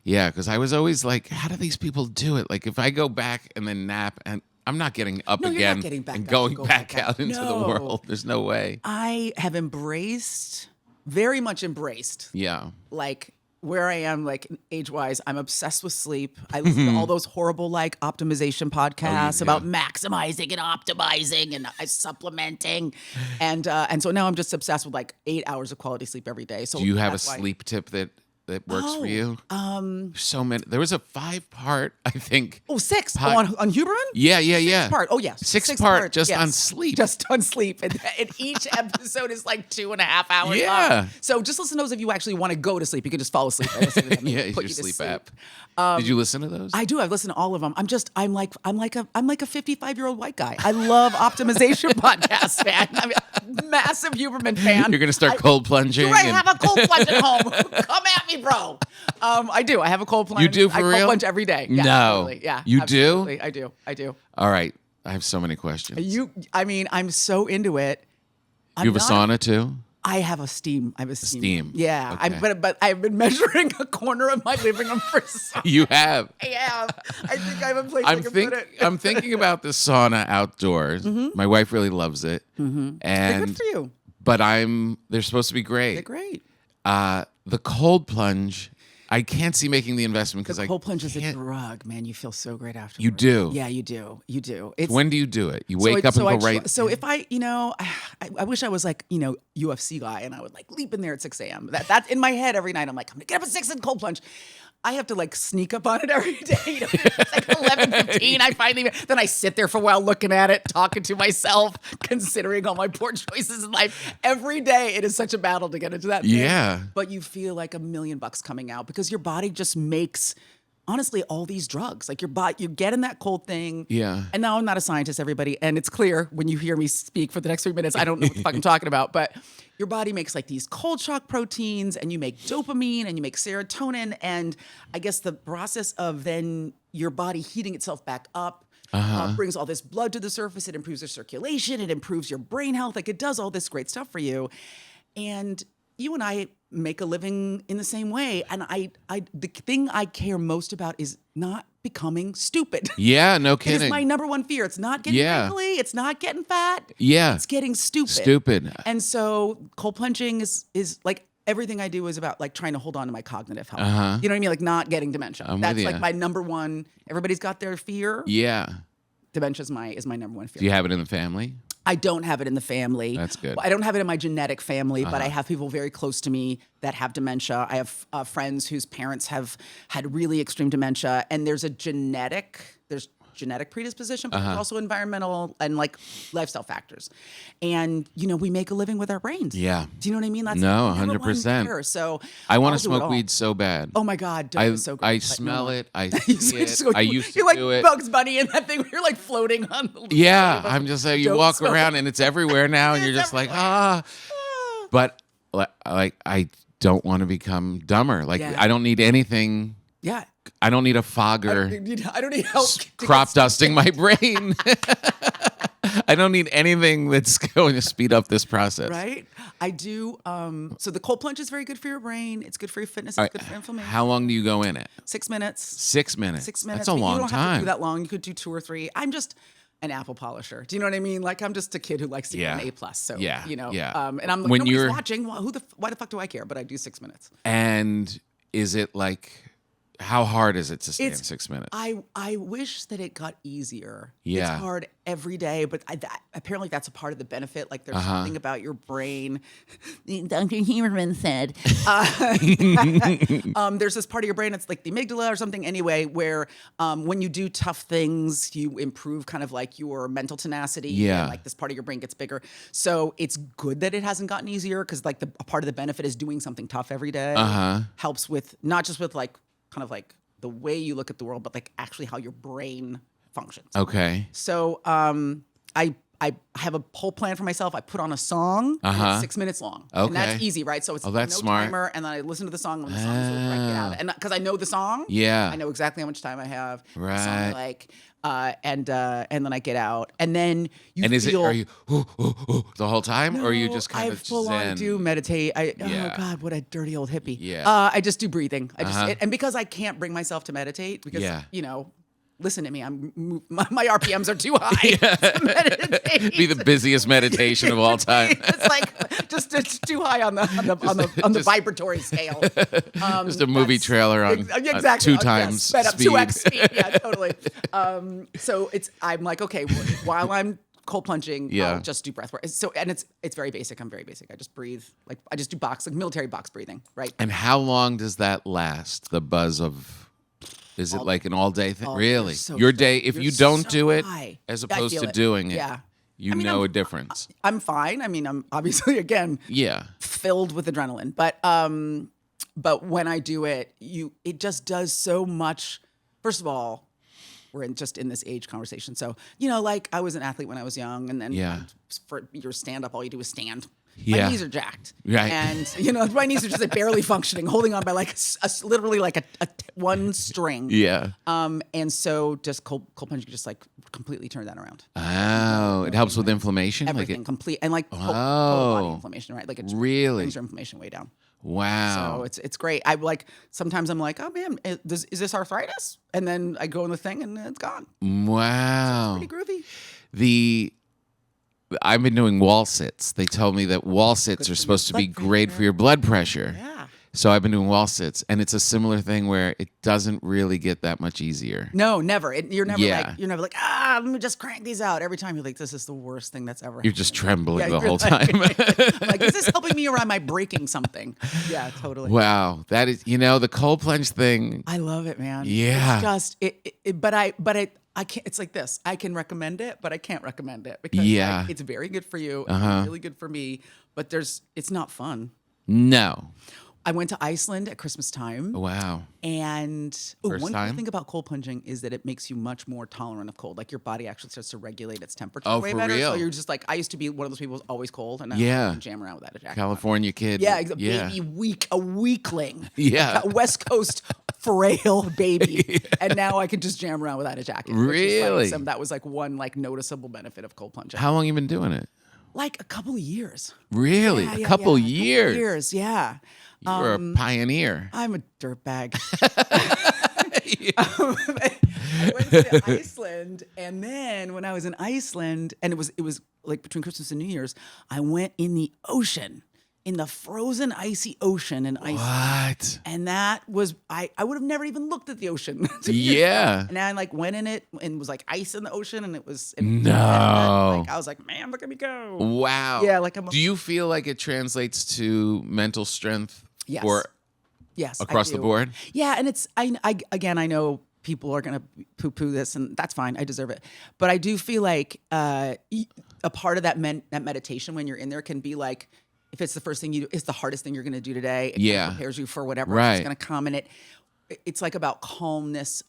Yeah, because I was always like, how do these people do it? Like, if I go back and then nap, and I'm not getting up No, you're again not getting back and up going to go back back out into the No. world. There's no way. I have very much embraced, Yeah. like where I am, like age-wise. I'm obsessed with sleep. I listen to all those horrible like optimization podcasts do? about maximizing and optimizing and supplementing, and so now I'm just obsessed with like 8 hours of quality sleep every day. So Do you have a that's why- sleep tip that works for you? Um, So many. There was a 5-part, I think. Oh, 6 Pod- on Huberman? Yeah. Six part. Oh, yes. 6 part part, just yes. on sleep. Just on sleep. And each episode is like 2.5 hours Yeah. long. So just listen to those if you actually want to go to sleep. You can just fall asleep. And listen to them and Yeah, it's put your you to sleep sleep. app. Did you listen to those? I do. I've listened to all of them. I'm like a 55-year-old white guy. I love optimization podcasts, man. I'm a massive Huberman fan. You're going to start cold plunging. Do I have a cold plunge at home? Come at me, bro. I do. I have a cold plunge. You do for I real? cold plunge every day. Yeah, No. absolutely. Yeah. You do? absolutely. I do. All right. I have so many questions. I'm so into it. You have a sauna too? I have a steam. I have a steam. Steam. Yeah. Okay. But I've been measuring a corner of my living room for so You have. I have. I think I have a place I can put it. I'm thinking about the sauna outdoors. My wife really loves it. And Good for you. But they're supposed to be great. They're great. The cold plunge, I can't see making the investment because I Cold plunge is a can't- drug, man. You feel so great afterwards. You do? Yeah, you do. You do. It's, When do you do it? You wake up and go right. So if I wish I was like, UFC guy and I would like leap in there at 6 a.m. That's in my head every night. I'm like, I'm gonna get up at 6 and cold plunge. I have to like sneak up on it every day. It's like 11:15. I finally, then I sit there for a while looking at it, talking to myself, considering all my poor choices in life. Every day it is such a battle to get into that thing. Yeah. But you feel like $1 million coming out because your body just makes, honestly, all these drugs. Like your body, you get in that cold thing. Yeah. And now I'm not a scientist, everybody. And it's clear when you hear me speak for the next 3 minutes, I don't know what the fuck I'm talking about. But your body makes like these cold shock proteins and you make dopamine and you make serotonin. And I guess the process of then your body heating itself back up brings all this blood to the surface. It improves your circulation. It improves your brain health. Like it does all this great stuff for you. And you and I make a living in the same way. And the thing I care most about is not becoming stupid. Yeah, no It kidding. is my number one fear. It's not getting wrinkly. It's not getting fat. Yeah. It's getting stupid. Stupid. And so cold plunging is like everything I do is about like trying to hold on to my cognitive health. You know what I mean? Like not getting dementia. That's with like ya. my number one. Everybody's got their fear. Yeah. Dementia is my number one fear. Do you have it in the family? I don't have it in the family. That's good. I don't have it in my genetic family, but I have people very close to me that have dementia. I have friends whose parents have had really extreme dementia, and there's genetic predisposition, but there's also environmental and like lifestyle factors. And we make a living with our brains. Yeah. Do you know what I mean? That's No, my number one 100%. fear. So I want I'll to do it smoke all. weed so bad. Oh my God, dope is so good. I but smell no. it. I see it. I used to you're like do it. Bugs Bunny in that thing where you're like floating on the Yeah, I'm just like, you Dope walk smoke. around and it's everywhere now, and you're just like, But like, I don't want to become dumber. Like, Yeah. I don't need anything. Yeah. I don't need a fogger I don't need help. to crop get- dusting my brain. I don't need anything that's going to speed up this process. Right? I do. So the cold plunge is very good for your brain. It's good for your fitness. It's good for inflammation. How long do you go in it? 6 minutes. 6 minutes. 6 minutes. That's a But long you don't have to do time. that long. You could do 2 or 3. I'm just an apple polisher. Do you know what I mean? Like I'm just a kid who likes to get an A+. So Yeah. Yeah. And I'm like, When nobody's you're- watching. Why the fuck do I care? But I do 6 minutes. And is it like, how hard is it to stay in 6 minutes? I wish that it got easier. Yeah. It's hard every day, but apparently that's a part of the benefit. Like there's something about your brain. Dr. Huberman said, there's this part of your brain, it's like the amygdala or something anyway, where when you do tough things, you improve kind of like your mental tenacity. Yeah. And like this part of your brain gets bigger. So it's good that it hasn't gotten easier because like a part of the benefit is doing something tough every day. Helps with, not just with like, kind of like the way you look at the world, but like actually how your brain functions. Okay. So I I have a whole plan for myself. I put on a song, and it's 6 minutes long. And that's Okay. easy, right? So it's that's no smart. timer, and then I listen to the song, and the song is over, I get out. And because I know the song, Yeah. I know exactly how much time I have. The song Right. I like, and then I get out. And then you And feel... are you the whole time, or are you just kind I of full on zen? do meditate. Oh Yeah. God, what a dirty old hippie. Yeah. I just do breathing. And because I can't bring myself to meditate, because Yeah. listen to me, my RPMs are too high to meditate. Be the busiest meditation of all time. It's like it's too high on the vibratory scale. Just a movie trailer on exactly 2 times sped up speed. 2x speed. Yeah, totally. So I'm like, okay, while I'm cold plunging, I'll just do breath work. So it's very basic. I'm very basic. I just breathe, like I just do military box breathing, right? And how long does that last? The buzz of... Is it like an all-day thing? Really? Your day, if you don't do it, as opposed to doing it, you know a difference. I'm fine. I mean, I'm obviously, again, filled with adrenaline. But when I do it, it just does so much. First of all, we're in this age conversation. So, like I was an athlete when I was young, and then for your stand-up, all you do is stand. My knees are jacked. Right. And, my knees are just like barely functioning, holding on by like literally like a one string. Yeah. And so just cold plunge, you just like completely turn that around. Oh, it helps with inflammation? Everything complete. And like total body inflammation, right? Like it really brings your inflammation way down. Wow. So it's great. Sometimes I'm like, oh man, is this arthritis? And then I go in the thing and it's gone. Wow. So it's pretty groovy. I've been doing wall sits. They told me that wall sits are supposed to be great for your blood pressure. Yeah. So I've been doing wall sits, and it's a similar thing where it doesn't really get that much easier. No, never. You're never like, let me just crank these out. Every time you're like, this is the worst thing that's ever happened. You're just trembling the whole like, time. I'm like, is this helping me or am I breaking something? Yeah, totally. Wow. That is, the cold plunge thing. I love it, man. Yeah. It's just, I can't, it's like this. I can recommend it, but I can't recommend it because it's very good for you. It's really good for me, but it's not fun. No. I went to Iceland at Christmas time. Wow. And one time? cool thing about cold plunging is that it makes you much more tolerant of cold. Like your body actually starts to regulate its temperature way for better. real? So you're just like, I used to be one of those people who's always cold, and now I can jam around without a jacket. California kid. Yeah, a weakling. Yeah. A West Coast frail baby. And now I can just jam around without a jacket. Really? That was like one noticeable benefit of cold plunging. How long you been doing it? Like a couple of years. Really? Yeah, a couple years? years? Years, yeah. You're a pioneer. I'm a dirtbag. I went to Iceland, and then when I was in Iceland, and it was like between Christmas and New Year's, I went in the ocean, in the frozen, icy ocean in Iceland. What? And that was I would have never even looked at the ocean. Yeah. And I went in it and was like ice in the ocean, and it was No. I was like, man, look at me go. Wow. Yeah, Do you feel like it translates to mental strength? Yes. Or yes, across the board? Yeah, and it's I know people are gonna poo-poo this, and that's fine. I deserve it, but I do feel like a part of that meditation when you're in there can be like, if it's the first thing you do, it's the hardest thing you're gonna do today. It kind of prepares you for whatever is gonna come, and it's like about calmness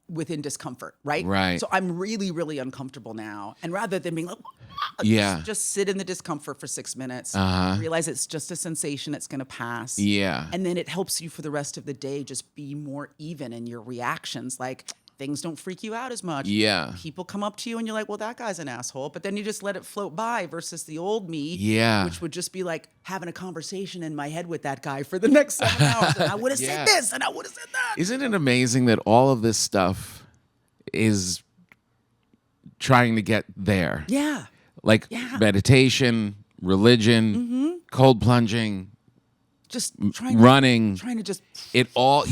within discomfort, right? Right. So I'm really, really uncomfortable now, and rather than being like, just sit in the discomfort for 6 minutes, realize it's just a sensation, it's going to pass. Yeah. And then it helps you for the rest of the day just be more even in your reactions. Like, things don't freak you out as much. Yeah. People come up to you and you're like, well, that guy's an asshole. But then you just let it float by versus the old me, which would just be like having a conversation in my head with that guy for the next 7 hours. And I would have said this and I would have said that. Isn't it amazing that all of this stuff is trying to get there? Yeah. Like meditation, religion, cold plunging, just running, trying to just it all,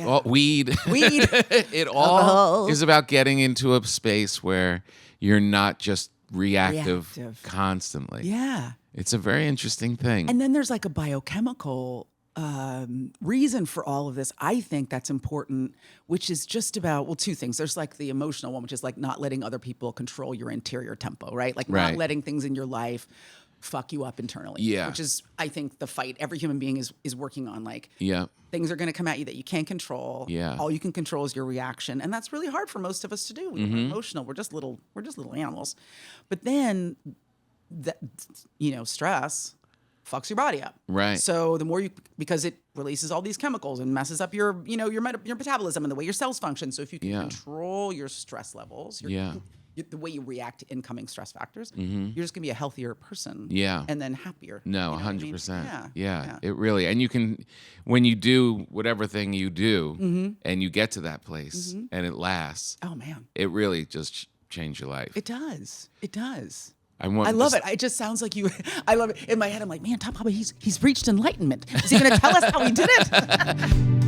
all weed, it all is about getting into a space where you're not just reactive constantly. Yeah, it's a very interesting thing. And then there's like a biochemical reason for all of this, I think that's important, which is just about, two things. There's like the emotional one, which is like not letting other people control your interior tempo, right? Like not letting things in your life fuck you up internally. Yeah. Which is, I think, the fight every human being is working on. Like, Yeah. things are going to come at you that you can't control. Yeah. All you can control is your reaction, and that's really hard for most of us to do. We're emotional. We're just little animals. But then, that stress fucks your body up. Right. So the more because it releases all these chemicals and messes up your metabolism and the way your cells function. So if you can control your stress levels, the way you react to incoming stress factors, you're just gonna be a healthier person. Yeah. And then happier. No, You know what I 100%. mean? Yeah. It really, and you can, when you do whatever thing you do and you get to that place and it lasts, Oh man, it really just changed your life. it does. It does. I love it. It just sounds like you. I love it. In my head, I'm like, man, Tom Papa, he's reached enlightenment. Is he going to tell us how he did it?